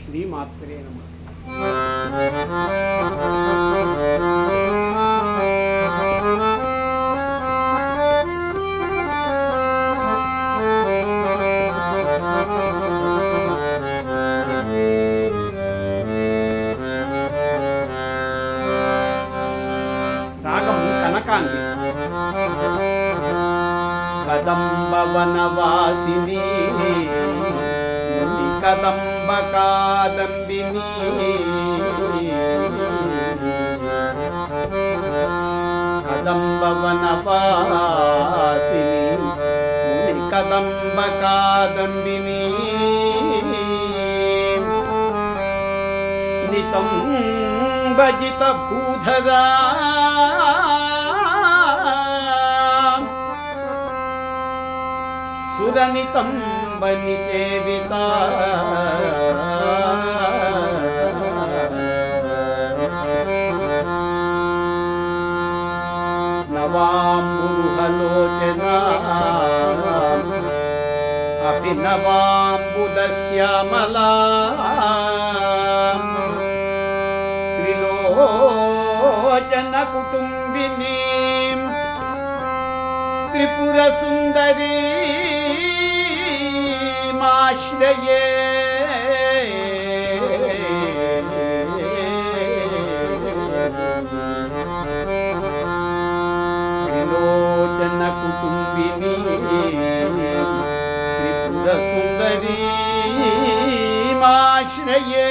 శ్రీమాత్రే నమః. రాగం కనకాంగి. కదంబవనవాసిని కదంబ కాదంబిని కదంబవనవాసిని కదంబ కాదంబిని నితం భజిత భూధరా సురనితం నిసేవిత నవాంబురుహలోచనా అభినవాంబుదశ్యామలా త్రిలోచన కుటుంబినీ త్రిపుర సుందరీ ఆశ్రయే త్రిలోచన కుటుంబిని త్రిపుర సుందరీ ఆశ్రయే